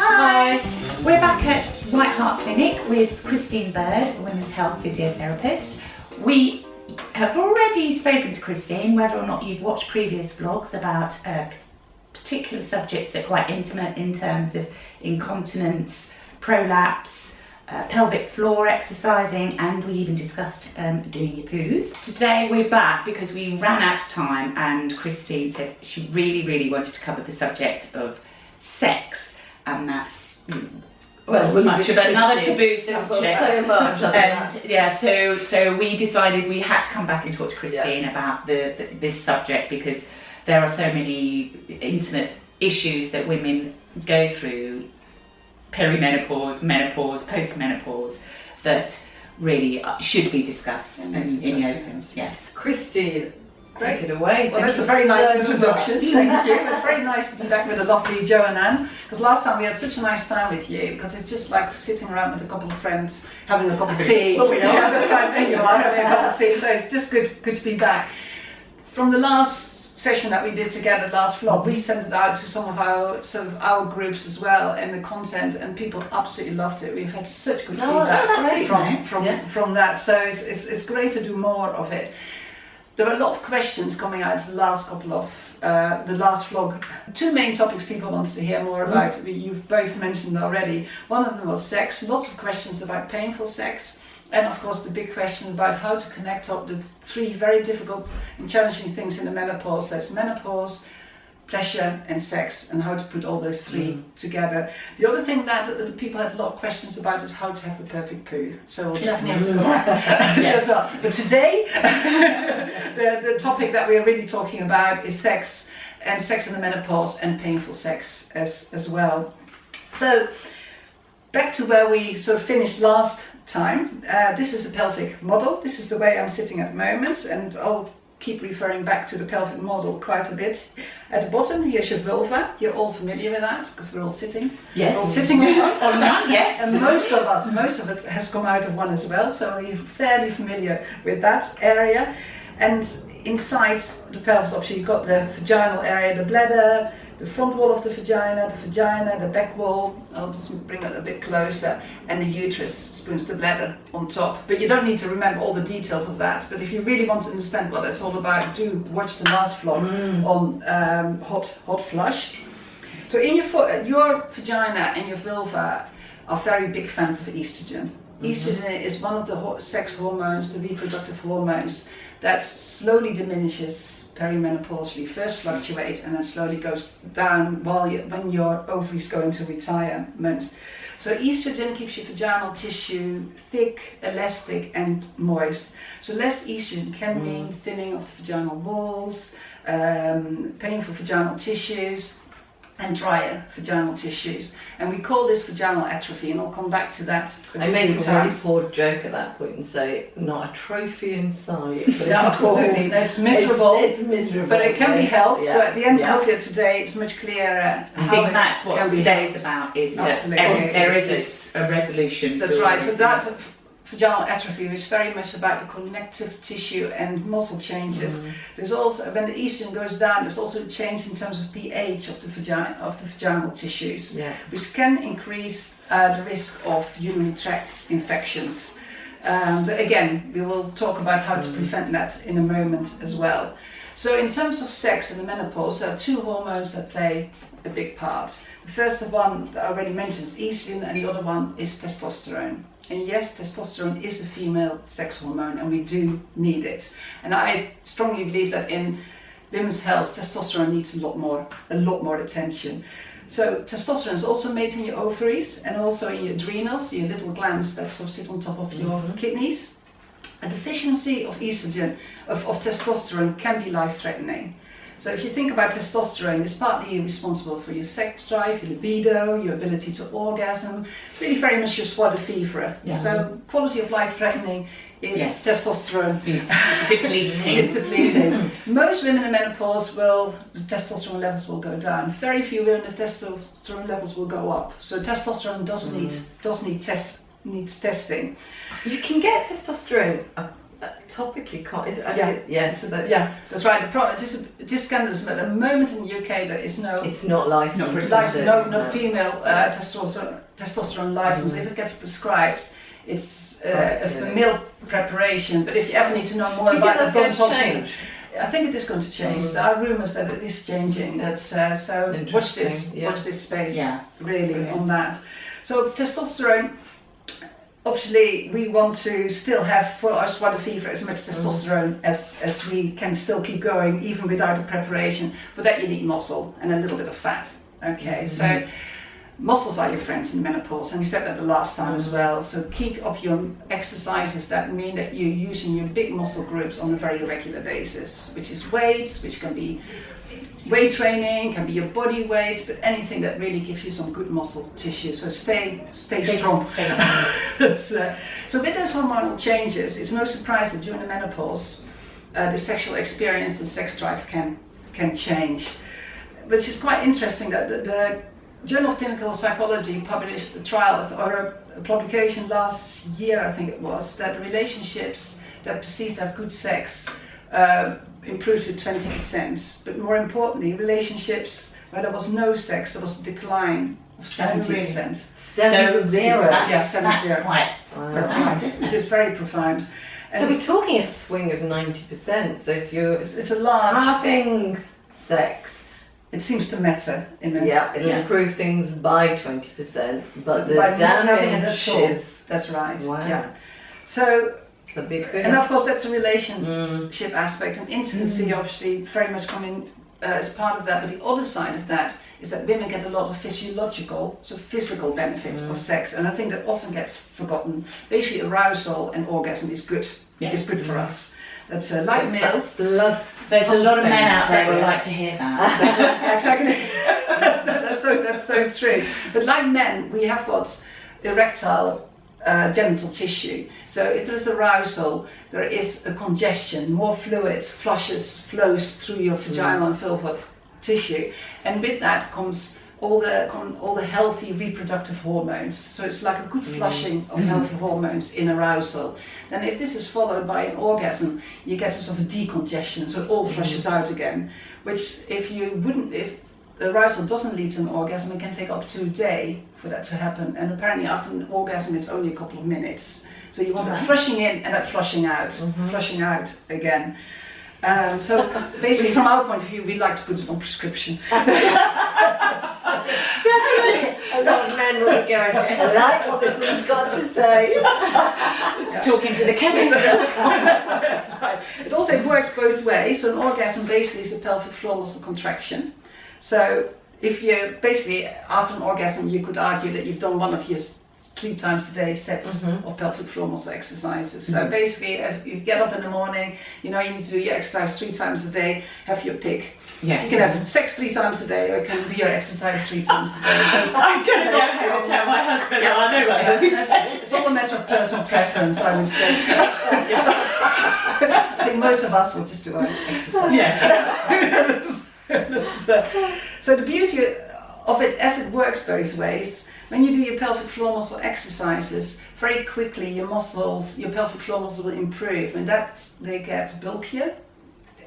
Hi. We're back at White Hart Clinic with Christien Bird, a women's health physiotherapist. We have already spoken to Christien, whether or not you've watched previous vlogs about particular subjects that are quite intimate in terms of incontinence, prolapse, pelvic floor exercising, and we even discussed doing your poos. Today we're back because we ran out of time and Christien said she really wanted to cover the subject of sex, and that's much of another taboo subject. So much. And so we decided we had to come back and talk to Christien about this subject because there are so many intimate issues that women go through, perimenopause, menopause, postmenopause, that really should be discussed in the open. Yes. Christien, take it away. Well, that's a very nice introduction. Thank you. It's very nice to be back with the lovely Jo and Anne, because last time we had such a nice time with you, because it's just like sitting around with a couple of friends, having a cup of tea. That's what we are. Yeah, that's right, there you are, having a cup of tea. So it's just good to be back. From the last session that we did together, last vlog, we sent it out to some of our groups as well, and the content, and people absolutely loved it. We've had such good feedback from that. So it's great to do more of it. There were a lot of questions coming out of the last couple of, the last vlog. Two main topics people wanted to hear more about, you've both mentioned already. One of them was sex, lots of questions about painful sex, and of course the big question about how to connect up the three very difficult and challenging things in the menopause. That's menopause, pleasure and sex, and how to put all those three together. The other thing that people had a lot of questions about is how to have the perfect poo. So we'll definitely have to go back as well. But today, the topic that we're really talking about is sex, and sex in the menopause, and painful sex as well. So back to where we sort of finished last time. This is a pelvic model. This is the way I'm sitting at the moment, and I'll keep referring back to the pelvic model quite a bit. At the bottom, here's your vulva. You're all familiar with that because we're all sitting. Yes. We're all sitting with one. On one, yes. And most of it has come out of one as well, so you're fairly familiar with that area. And inside the pelvis, obviously, you've got the vaginal area, the bladder, the front wall of the vagina, the back wall. I'll just bring it a bit closer, and the uterus spoons the bladder on top. But you don't need to remember all the details of that. But if you really want to understand what that's all about, do watch the last vlog on hot flush. So in your vagina and your vulva are very big fans of estrogen. Estrogen is one of the sex hormones, the reproductive hormones, that slowly diminishes perimenopausally, first fluctuate and then slowly goes down when your ovaries go into retirement. So estrogen keeps your vaginal tissue thick, elastic and moist. So less estrogen can mean thinning of the vaginal walls, painful vaginal tissues, and drier vaginal tissues. And we call this vaginal atrophy, and I'll come back to that. I make a really poor joke at that point and say, not a trophy in sight. No, absolutely. It's miserable. It's miserable. But it can be helped. Yeah. So at the end of today, it's much clearer. I think that's what today's about, is that there is a resolution. That's right. So that vaginal atrophy is very much about the connective tissue and muscle changes. There's also, when the estrogen goes down, there's also a change in terms of pH of the vaginal tissues, which can increase the risk of urinary tract infections. But again, we will talk about how to prevent that in a moment as well. So in terms of sex and the menopause, there are two hormones that play a big part. The first one that I already mentioned is estrogen, and the other one is testosterone. And yes, testosterone is a female sex hormone, and we do need it. And I strongly believe that in women's health, testosterone needs a lot more attention. So testosterone is also made in your ovaries and also in your adrenals, your little glands that sort of sit on top of your kidneys. A deficiency of estrogen, of testosterone, can be life-threatening. So if you think about testosterone, it's partly responsible for your sex drive, your libido, your ability to orgasm, really very much your joie de vivre. Yeah. So quality of life threatening if testosterone It's depleting. is depleting. Most women in menopause the testosterone levels will go down. Very few women, the testosterone levels will go up. So testosterone needs testing. You can get testosterone topically, That's right. The problem, it is scandalous, but at the moment in the UK there is no it's not licensed. no female testosterone license. If it gets prescribed, it's a male preparation. But if you ever need to know more Do you about think that's the going to change? I think it is going to change. There are rumours that it is changing. That's so watch this space really on that. So testosterone. Obviously, we want to still have for our joie de vivre as much testosterone as we can still keep going, even without a preparation. For that, you need muscle and a little bit of fat. Okay, so muscles are your friends in menopause, and we said that the last time as well. So keep up your exercises that mean that you're using your big muscle groups on a very regular basis, which is weights, which can be weight training, can be your body weight, but anything that really gives you some good muscle tissue. So stay strong. So with those hormonal changes, it's no surprise that during the menopause, the sexual experience and sex drive can change, which is quite interesting. That the Journal of Clinical Psychology published a trial or a publication last year, I think it was, that relationships that perceived to have good sex improved with 20%, but more importantly, relationships where there was no sex, there was a decline of 70%. That's quite profound, isn't it? It is very profound. So we're talking a swing of 90%. So if you're It's a large. having sex, It seems to matter in a, it'll improve things by 20%, but the by not having it damage at all. is That's right. Wow. Yeah. So. a big figure. And of course, that's a relationship aspect, and intimacy obviously very much coming as part of that. But the other side of that is that women get a lot of physiological, so physical benefits of sex, and I think that often gets forgotten. Basically, arousal and orgasm is good. It's good for us. That's like males. There's a lot of men out there who would like to hear that. Exactly. That's so true. But like men, we have got erectile genital tissue. So if there is arousal, there is a congestion, more fluid flows through your vaginal and vulval tissue, and with that comes all the healthy reproductive hormones. So it's like a good flushing of healthy hormones in arousal. Then if this is followed by an orgasm, you get a sort of a decongestion, so it all flushes out again, which if arousal doesn't lead to an orgasm, it can take up to a day for that to happen. And apparently after an orgasm, it's only a couple of minutes. So you want that flushing in and that flushing out again. So basically, from our point of view, we like to put it on prescription. Definitely, a lot of men will be going, I like what this one's got to say. Talking to the chemist. That's right. It also works both ways. So an orgasm basically is a pelvic floor muscle contraction. So if you basically, after an orgasm, you could argue that you've done one of your 3 times a day sets of pelvic floor muscle exercises. So basically, if you get up in the morning, you know you need to do your exercise 3 times a day, have your pick. Yes. You can have sex 3 times a day, or you can do your exercise 3 times a day. So I'm going to tell my husband that I know what I need to do. it's all a matter of personal preference, I would say. I think most of us will just do our exercise. Yeah. So the beauty of it, as it works both ways, when you do your pelvic floor muscle exercises, very quickly your pelvic floor muscles will improve, and that they get bulkier,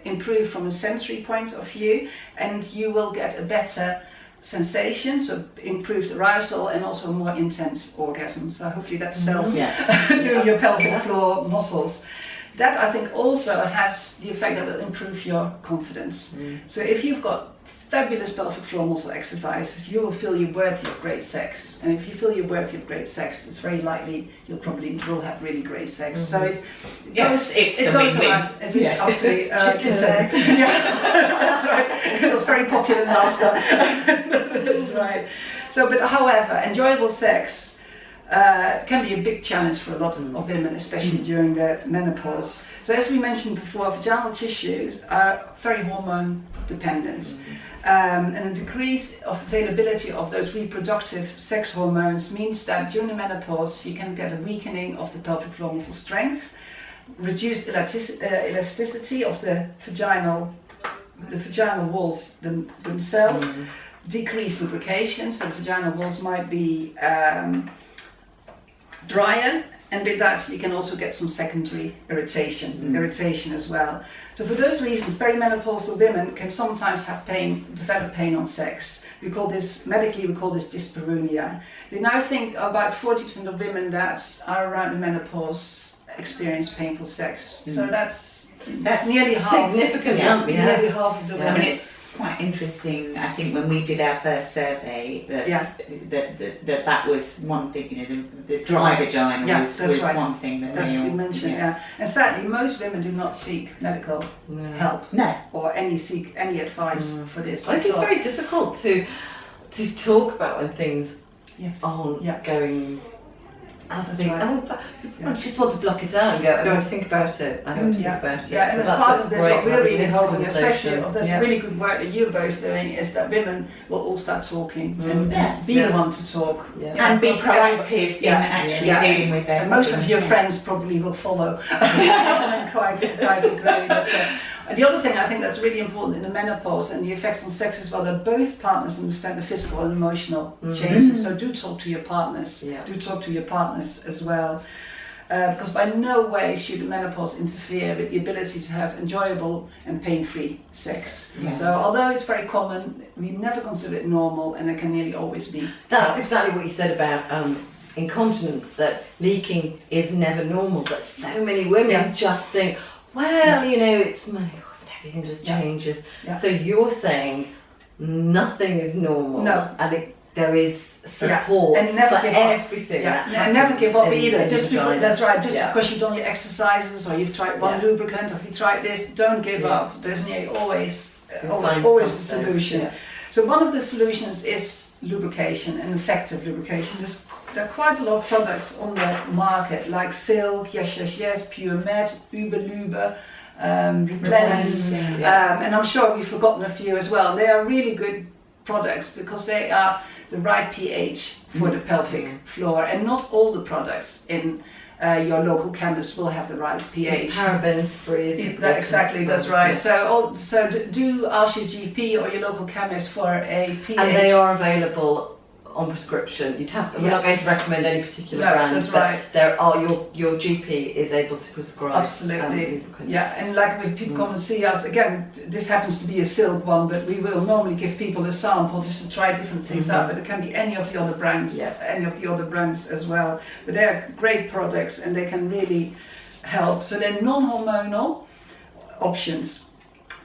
improve from a sensory point of view, and you will get a better sensation, so improved arousal and also a more intense orgasm. So hopefully that sells doing your pelvic floor muscles. That I think also has the effect that it'll improve your confidence. So if you've got fabulous pelvic floor muscle exercises, you will feel you're worthy of great sex. And if you feel you're worthy of great sex, it's very likely you'll probably will have really great sex. So it goes around. It is absolutely that's right. It was very popular last time. That's right. So, but however, enjoyable sex can be a big challenge for a lot of women, especially during the menopause. So as we mentioned before, vaginal tissues are very hormone dependent. And a decrease of availability of those reproductive sex hormones means that during the menopause you can get a weakening of the pelvic floor muscle strength, reduced elasticity of the vaginal walls themselves, decreased lubrication, so the vaginal walls might be drier, and with that you can also get some secondary irritation as well. So for those reasons, perimenopausal women can sometimes have develop pain on sex. Medically we call this dyspareunia. We now think about 40% of women that are around the menopause experience painful sex. So that's nearly half. Significant, nearly half of the women. I mean, it's quite interesting. I think when we did our first survey, that was one thing. You know, the dry vagina was one thing that we mentioned. And sadly, most women do not seek medical help, or seek any advice for this. I think it's very difficult to talk about when things aren't going as they I just want to block it out and go, I don't want to think about it. I don't want to think about it. Yeah, and as part of this, what we're really hoping, especially of this really good work that you're both doing, is that women will all start talking and be the one to talk. And be proactive in actually dealing with it. And most of your friends probably will follow. And quite agree. But, the other thing I think that's really important in the menopause and the effects on sex as well, that both partners understand the physical and emotional changes. So do talk to your partners. Do talk to your partners as well. Because by no way should the menopause interfere with the ability to have enjoyable and pain-free sex. So although it's very common, we never consider it normal, and it can nearly always be. That's exactly what you said about incontinence, that leaking is never normal, but so many women just think, well, you know, it's menopause and everything just changes. So you're saying nothing is normal, and there is support and never for give everything. And never give up either. Just because you've done your exercises, or you've tried one lubricant, or if you tried this, don't give up. There's nearly always a solution. So one of the solutions is lubrication, and effective lubrication. There are quite a lot of products on the market, like Silk, Yes, Pure Med, Uberlube, Replenish, and I'm sure we've forgotten a few as well. They are really good products because they are the right pH for the pelvic floor, and not all the products in your local chemist will have the right pH. Parabens free. Exactly, that's right. So do ask your GP or your local chemist for a pH. And they are available on prescription. You'd have to, we're not going to recommend any particular brands, but there are your GP is able to prescribe. Absolutely. And like when people come and see us, again, this happens to be a Silk one, but we will normally give people a sample just to try different things out. But it can be any of the other brands, as well. But they are great products, and they can really help. So they're non-hormonal options,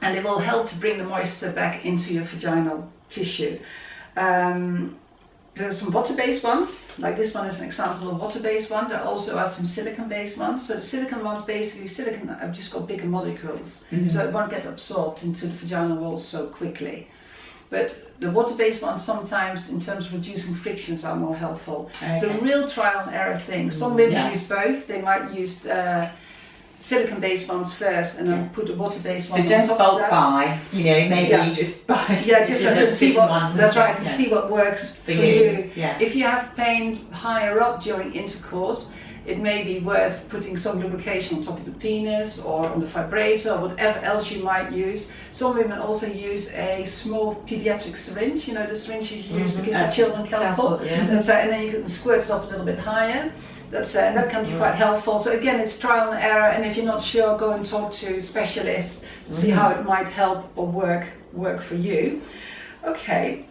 and they will help to bring the moisture back into your vaginal tissue. There are some water-based ones, like this one is an example of a water-based one. There also are some silicone-based ones. So the silicone ones, basically, have just got bigger molecules, so it won't get absorbed into the vaginal walls so quickly. But the water-based ones sometimes, in terms of reducing frictions, are more helpful. It's a real trial and error thing. Some women use both. They might use silicone-based ones first, and then put the water-based ones on top of that. So don't bulk buy, maybe you just buy different and see what ones. That's right, to see what works for you. If you have pain higher up during intercourse, it may be worth putting some lubrication on top of the penis or on the vibrator or whatever else you might use. Some women also use a small pediatric syringe, the syringe you use to give the children Calpol, and then you can squirt it up a little bit higher. And that can be quite helpful. So again, it's trial and error, and if you're not sure, go and talk to specialists to see how it might help or work for you. Okay,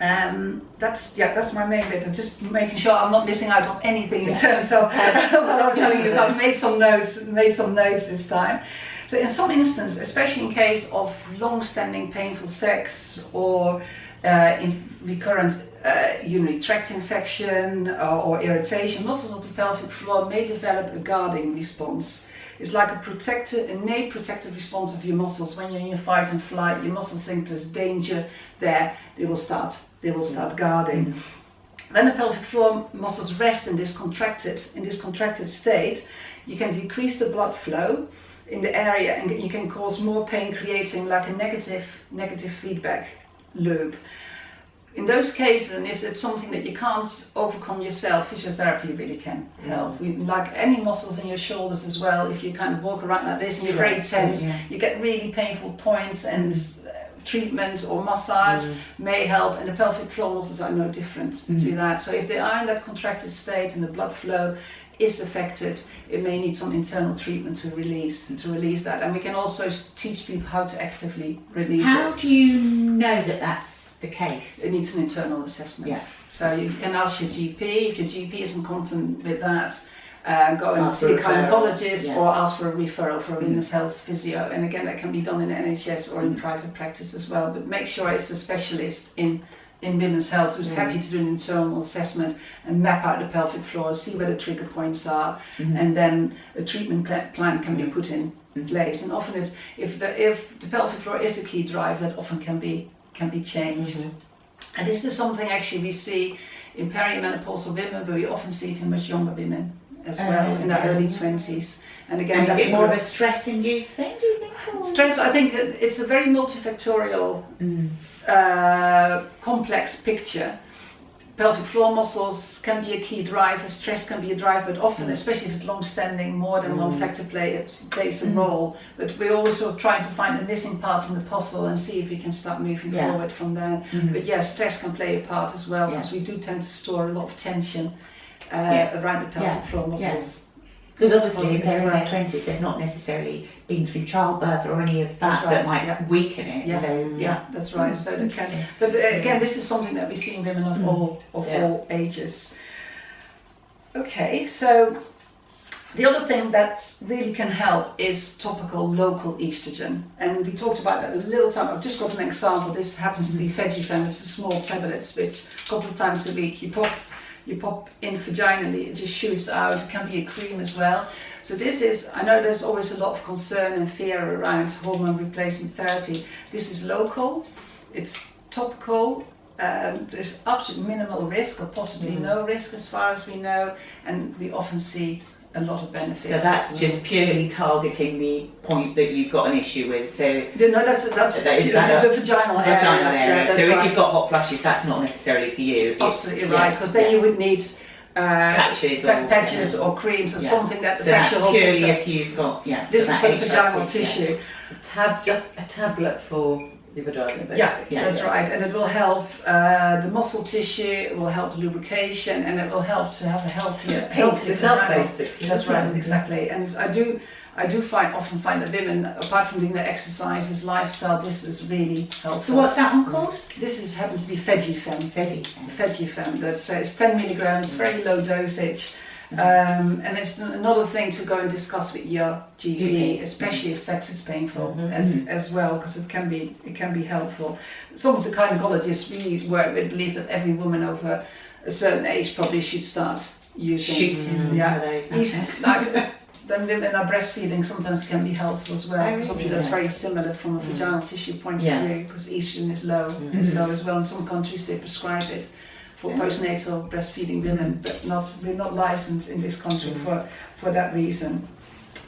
that's my main bit. I'm just making sure I'm not missing out on anything in terms of what I'm telling you. So I've made some notes this time. So in some instances, especially in case of long-standing painful sex or in recurrent urinary tract infection or irritation, muscles of the pelvic floor may develop a guarding response. It's like innate protective response of your muscles. When you're in your fight and flight, your muscles think there's danger there. They will start guarding. When the pelvic floor muscles rest in this contracted state, you can decrease the blood flow in the area, and you can cause more pain, creating like a negative feedback loop. In those cases, and if it's something that you can't overcome yourself, physiotherapy really can help. Like any muscles in your shoulders as well, if you kind of walk around like this and you're very tense, you get really painful points, and treatment or massage may help, and the pelvic floor muscles are no different to that. So if they are in that contracted state and the blood flow is affected, it may need some internal treatment to release that. And we can also teach people how to actively release it. How do you know that that's the case? It needs an internal assessment. So you can ask your GP. If your GP isn't confident with that, go and see a gynecologist or ask for a referral for a women's health physio. And again, that can be done in the NHS or in private practice as well. But make sure it's a specialist in women's health who's happy to do an internal assessment and map out the pelvic floor, see where the trigger points are, and then a treatment plan can be put in place. And often it's, if the pelvic floor is a key driver, that often can be changed. And this is something actually we see in perimenopausal women, but we often see it in much younger women as well, in their early 20s. And again, is it more of a stress-induced thing, do you think? Stress, I think it's a very multifactorial, complex picture. Pelvic floor muscles can be a key driver, stress can be a driver, but often, especially if it's long-standing, more than one factor plays a role. But we're always sort of trying to find the missing parts in the puzzle and see if we can start moving forward from there. But yes, stress can play a part as well, because we do tend to store a lot of tension around the pelvic floor muscles. Because obviously in their early 20s, they've not necessarily been through childbirth or any of that that might weaken it. That's right. So they can. But again, this is something that we see in women of all ages. Okay, so the other thing that really can help is topical local estrogen, and we talked about that a little time. I've just got an example. This happens to be Vegifem. It's a small tablet which a couple of times a week you pop in vaginally, it just shoots out. It can be a cream as well. So this is, I know there's always a lot of concern and fear around hormone replacement therapy. This is local, it's topical, there's absolutely minimal risk or possibly no risk as far as we know, and we often see a lot of benefits. So that's just purely targeting the point that you've got an issue with. So no, that's the vaginal area. So if you've got hot flushes, that's not necessarily for you. Absolutely right, because then you would need patches or creams or something that affects your whole system. Purely if you've got this is for vaginal tissue. Just a tablet for the vagina, basically. That's right, and it will help the muscle tissue, it will help lubrication, and it will help to have a healthier vagina. Basically. That's right, exactly. And I do often find that women, apart from doing their exercises, lifestyle, this is really helpful. So what's that one called? This happens to be Vegifem. Vegifem. That's it's 10 milligrams, very low dosage. And it's another thing to go and discuss with your GP, especially if sex is painful as well, because it can be helpful. Some of the gynecologists we work with believe that every woman over a certain age probably should start using. Then women are breastfeeding sometimes can be helpful as well, because obviously that's very similar from a vaginal tissue point of view, because estrogen is low as well. In some countries they prescribe it for postnatal breastfeeding women, but we're not licensed in this country for that reason.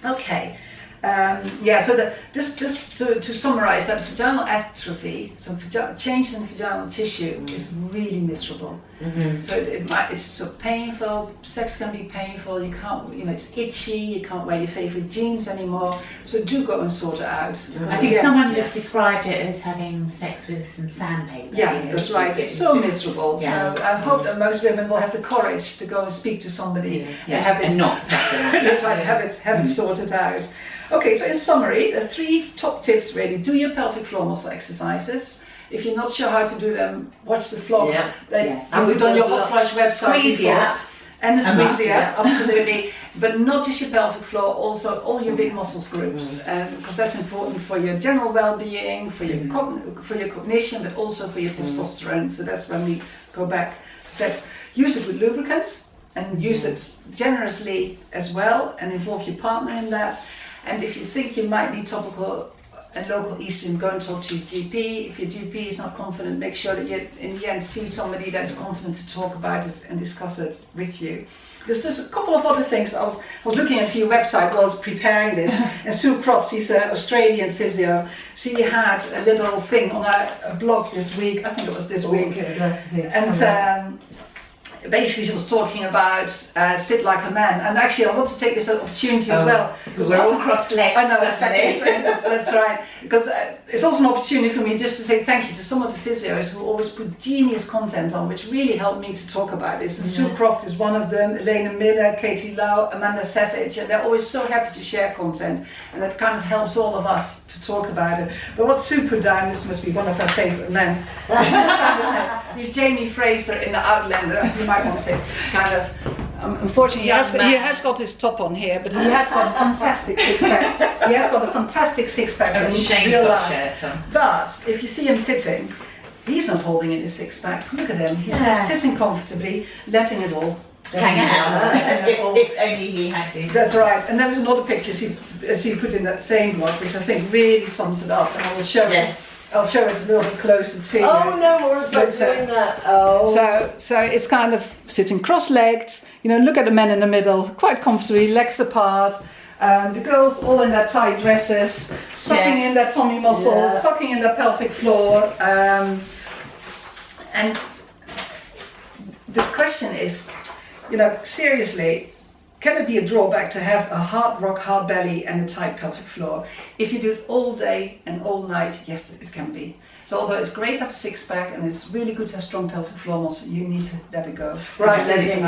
Okay. So just to summarize, that vaginal atrophy, so change in vaginal tissue is really miserable. So it's so painful. Sex can be painful. You can't, it's itchy. You can't wear your favorite jeans anymore. So do go and sort it out. I think someone just described it as having sex with some sandpaper. That's right. It's so miserable. So I hope that most women will have the courage to go and speak to somebody and have it not suffer. That's right. Have it sorted out. Okay, so in summary, the 3 top tips really. Do your pelvic floor muscle exercises. If you're not sure how to do them, watch the vlog. And we've done your Hot Flush website Squeeze the app. And the squeeze the app, absolutely. But not just your pelvic floor, also all your big muscles groups. Because that's important for your general well-being, for your cognition, but also for your testosterone. So that's when we go back to sex. Use it with lubricant and use it generously as well, and involve your partner in that. And if you think you might need topical a local estrogen, go and talk to your GP. If your GP is not confident, make sure that you, in the end, see somebody that's confident to talk about it and discuss it with you. Because there's a couple of other things. I was looking at a few websites while I was preparing this, and Sue Croft, she's an Australian physio. She had a little thing on a blog this week. I think it was this week, and basically she was talking about sit like a man. And actually, I want to take this opportunity as well, because we're all cross-legged. I know, exactly. That's right. Because it's also an opportunity for me just to say thank you to some of the physios who always put genius content on, which really helped me to talk about this. And Sue Croft is one of them, Elena Miller, Katie Lau, Amanda Savage, and they're always so happy to share content, and that kind of helps all of us to talk about it. But what Sue put down, this must be one of her favourite men. He's Jamie Fraser in The Outlander. You might want to say, kind of. Unfortunately, he has got his top on here, but he has got a fantastic six-pack. He has got a fantastic six-pack. It's a shame he's got a shirt on. But if you see him sitting, he's not holding in his six-pack. Look at him. He's sitting comfortably, letting it all hang out. If only he had to. That's right. And there's another picture he put in that same blog, which I think really sums it up. And I will show it. I'll show it a little bit closer to you. Oh no, we're about doing that. Oh. So it's kind of sitting cross-legged. You know, look at the men in the middle, quite comfortably, legs apart. The girls all in their tight dresses, sucking in their tummy muscles, sucking in their pelvic floor. And the question is, you know, seriously, can it be a drawback to have a hard belly and a tight pelvic floor? If you do it all day and all night, yes, it can be. So although it's great to have a six-pack and it's really good to have strong pelvic floor muscle, you need to let it go. Right, let it go.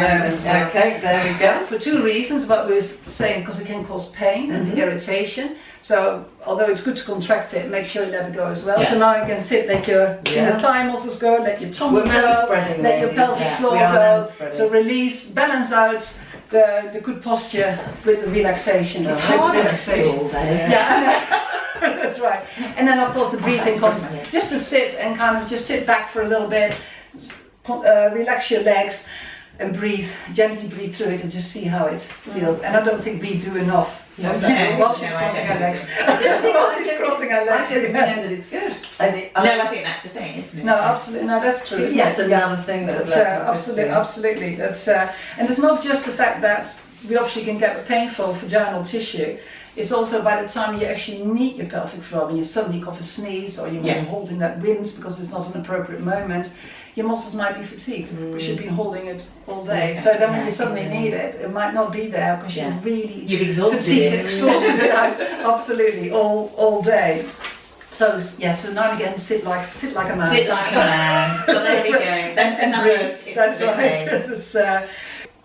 Okay, there we go. For two reasons, what we were saying, because it can cause pain and irritation. So although it's good to contract it, make sure you let it go as well. So now you can sit, let your inner thigh muscles go, let your tummy go, let your pelvic floor go. So release, balance out the good posture with the relaxation. It's hard on a stool though. That's right. And then of course the breathing comes, just to sit and kind of just sit back for a little bit, relax your legs and breathe, gently breathe through it and just see how it feels. And I don't think we do enough. While she's crossing her legs. While she's crossing her legs. I didn't know that it's good. I think that's the thing, isn't it? No, absolutely. No, that's true. Yeah, it's another thing that absolutely. That's and it's not just the fact that we obviously can get painful vaginal tissue. It's also by the time you actually need your pelvic floor, when you suddenly cough a sneeze or you're holding that wind because it's not an appropriate moment, your muscles might be fatigued because you've been holding it all day. So then when you suddenly need it, it might not be there because you're really exhausted it out absolutely all day. So so now and again, sit like a man. Sit like a man. Well, there we go. That's another tip. That's right.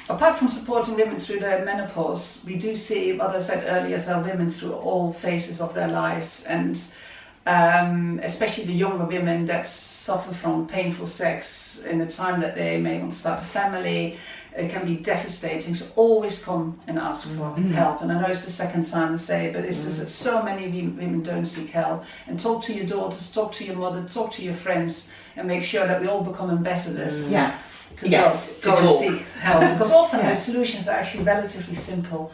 Apart from supporting women through their menopause, we do see, what I said earlier, so women through all phases of their lives, and especially the younger women that suffer from painful sex in the time that they may want to start a family. It can be devastating, so always come and ask for help. And I know it's the second time I say it, but it's just that so many women don't seek help. And talk to your daughters, talk to your mother, talk to your friends, and make sure that we all become ambassadors. To go and seek help, because often the solutions are actually relatively simple.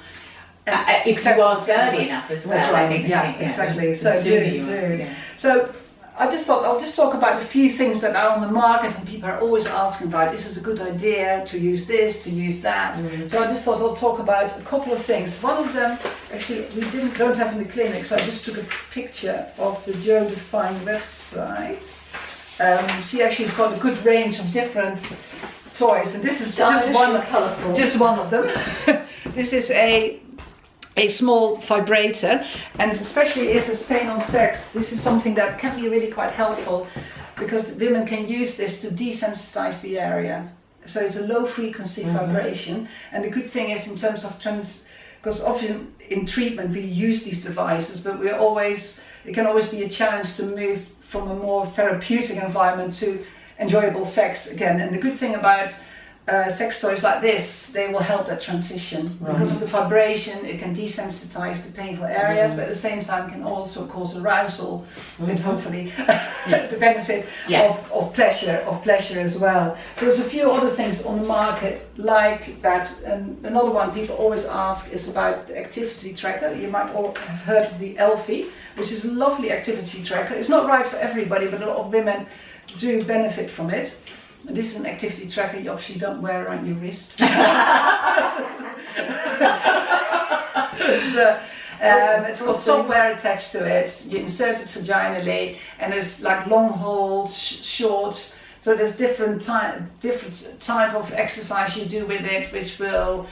If you ask early enough as well. That's right. I think exactly. So do. So I just thought I'll just talk about a few things that are on the market and people are always asking about. Is it a good idea to use this, to use that? So I just thought I'll talk about a couple of things. One of them, actually, we don't have in the clinic, so I just took a picture of the Joe Define website. She actually has got a good range of different toys, and this is just one of them. This is a small vibrator, and especially if there's pain on sex, this is something that can be really quite helpful, because women can use this to desensitize the area. So it's a low frequency vibration, and the good thing is in terms of because often in treatment we use these devices, but it can always be a challenge to move from a more therapeutic environment to enjoyable sex again. And the good thing about sex toys like this, they will help that transition. Because of the vibration, it can desensitize the painful areas, but at the same time can also cause arousal, with hopefully the benefit of pleasure as well. So there's a few other things on the market like that. And another one people always ask is about the activity tracker. You might all have heard of the Elfie, which is a lovely activity tracker. It's not right for everybody, but a lot of women do benefit from it. This is an activity tracker you obviously don't wear around your wrist. It's got software attached to it. You insert it vaginally, and there's like long holds, short. So there's different type of exercise you do with it, which will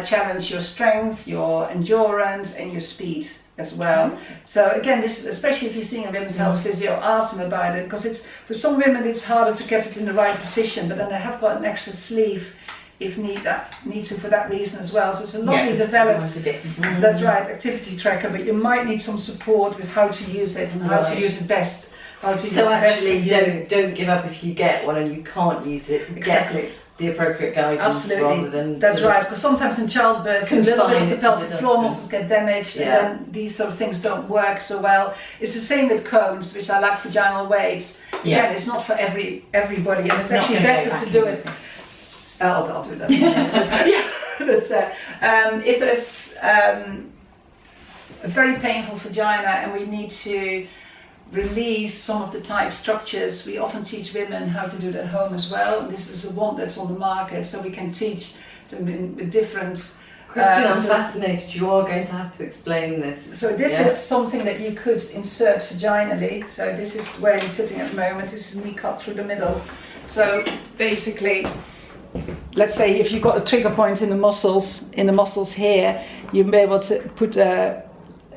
challenge your strength, your endurance, and your speed as well. So again, this, especially if you're seeing a women's health physio, ask them about it, because it's, for some women it's harder to get it in the right position, but then they have got an extra sleeve if need to for that reason as well. So it's a lovely developed, that's right, activity tracker, but you might need some support with how to use it and how to use it best. So actually, don't give up if you get one and you can't use it. Exactly. Get the appropriate guidance. Absolutely. Rather than that's right, because sometimes in childbirth a little bit of the pelvic floor muscles get damaged, and then these sort of things don't work so well. It's the same with cones, which are like vaginal weights. Again, it's not for everybody, and it's actually better to do it. I'll do that. If there's a very painful vagina and we need to release some of the tight structures, we often teach women how to do it at home as well. And this is a one that's on the market, so we can teach them in different. Christien, I'm fascinated. You are going to have to explain this. So this is something that you could insert vaginally. So this is where you're sitting at the moment. This is me cut through the middle. So basically, let's say if you've got a trigger point in the muscles here, you'll be able to put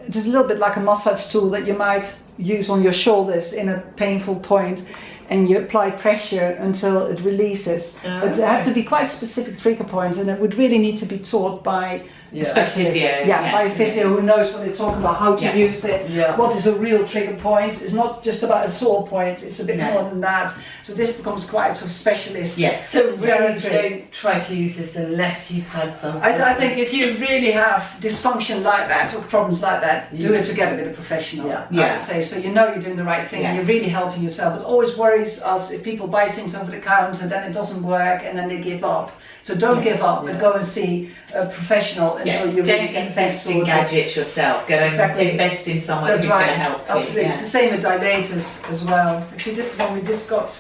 just a little bit like a massage tool that you might use on your shoulders in a painful point, and you apply pressure until it releases. But there have to be quite specific trigger points, and it would really need to be taught by a specialist. By a physio who knows what they're talking about, how to use it, what is a real trigger point. It's not just about a sore point, it's a bit more than that. So this becomes quite sort of specialist. So really don't try to use this unless you've had some. I think if you really have dysfunction like that or problems like that, do it together with a professional. I would say, so you know you're doing the right thing, and you're really helping yourself. It always worries us if people buy things over the counter, then it doesn't work, and then they give up. So don't give up, but go and see a professional until you really get invest in gadgets yourself. Go and invest in someone who's going to help you. Absolutely. It's the same with dilators as well. Actually, this is one we just got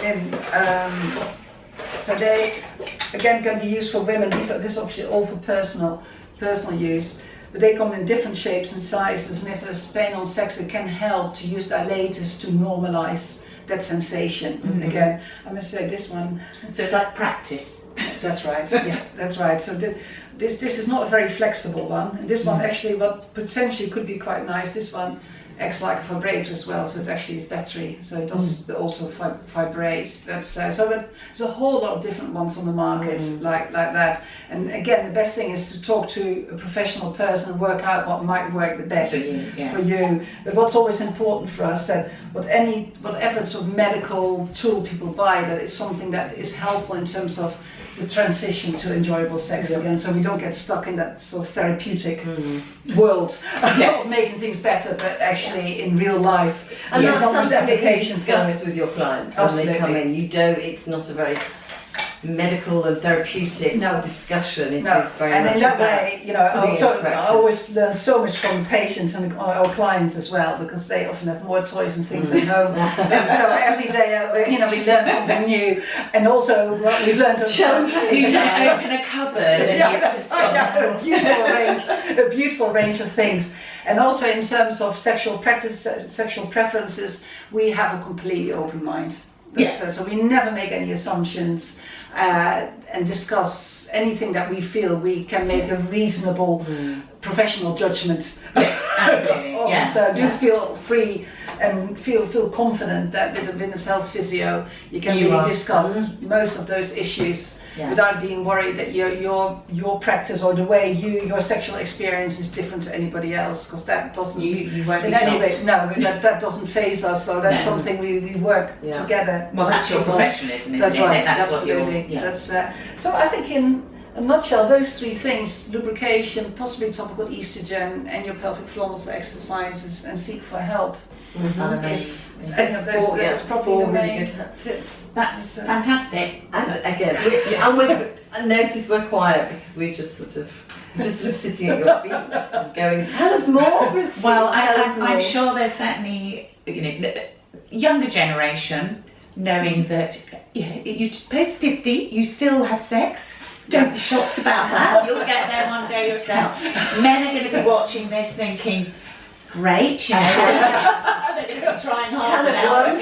in. So they again can be used for women. This is obviously all for personal use. But they come in different shapes and sizes, and if there's pain on sex, it can help to use dilators to normalize that sensation. Again, I must say this one. So it's like practice. That's right. That's right. So this is not a very flexible one. And this one actually, what potentially could be quite nice. This one acts like a vibrator as well, so it actually is battery. So it does also vibrates. So there's a whole lot of different ones on the market like that. And again, the best thing is to talk to a professional person and work out what might work the best for you. But what's always important for us that whatever sort of medical tool people buy, that it's something that is helpful in terms of the transition to enjoyable sex again, so we don't get stuck in that sort of therapeutic world of making things better, but actually in real life. And that's something that you discuss with your clients when they come in. It's not a very medical and therapeutic discussion. It is very and much in that way, I always learn so much from patients and our clients as well, because they often have more toys and things at home. And so every day, we learn something new, and also we've learned. You don't open a cupboard and a beautiful range of things. And also in terms of sexual practice, sexual preferences, we have a completely open mind. So we never make any assumptions and discuss anything that we feel we can make a reasonable professional judgment. Yes, absolutely. So feel free and feel confident that with a women's health physio you can really discuss most of those issues without being worried that your practice or the way your sexual experience is different to anybody else, because that doesn't You won't be in any way, shocked. no, that doesn't phase us. So that's No. something we work together. Well, that's your professionalism, isn't That's it? right. That's Absolutely. what you're, That's so. I think in a nutshell, those three things: lubrication, possibly topical estrogen, and your pelvic floor muscle exercises, and seek for help. If any of those, that's probably the main tips. That's fantastic. And again, I notice we're quiet because we're just sort of sitting at your feet and going, tell us more. Christine, Well, tell us I'm more." sure there's certainly, younger generation knowing that you post 50, you still have sex. Don't be shocked about that. You'll get there one day yourself. Men are going to be watching this thinking, great, they're going to be trying hard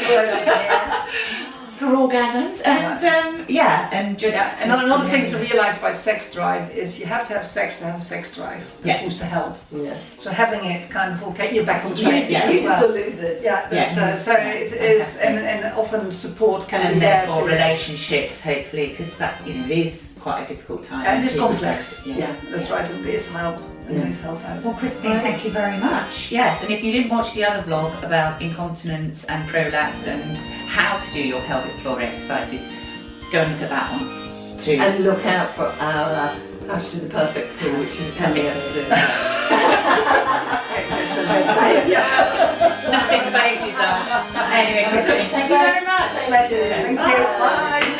for orgasms, and and just And another thing to realise about sex drive is you have to have sex to have a sex drive. That seems to help. Yeah. So having it kind of will get you back on track Yes, as You well. still lose it. Yeah, Yes. so it is, and often support can be and there therefore to relationships, hopefully, because that it is quite a difficult time. and it's People complex. don't- Yeah, that's right. And there's help. And there's help out. Well, Christine, thank you very much. Yes, and if you didn't watch the other vlog about incontinence and prolapse and how to do your pelvic floor exercises, go and look at that one too. And look out for our How to Do the Perfect Poo, which is coming up soon. Nothing phases us. Anyway, Christine, thank you very much. Pleasure. Thank you. Bye.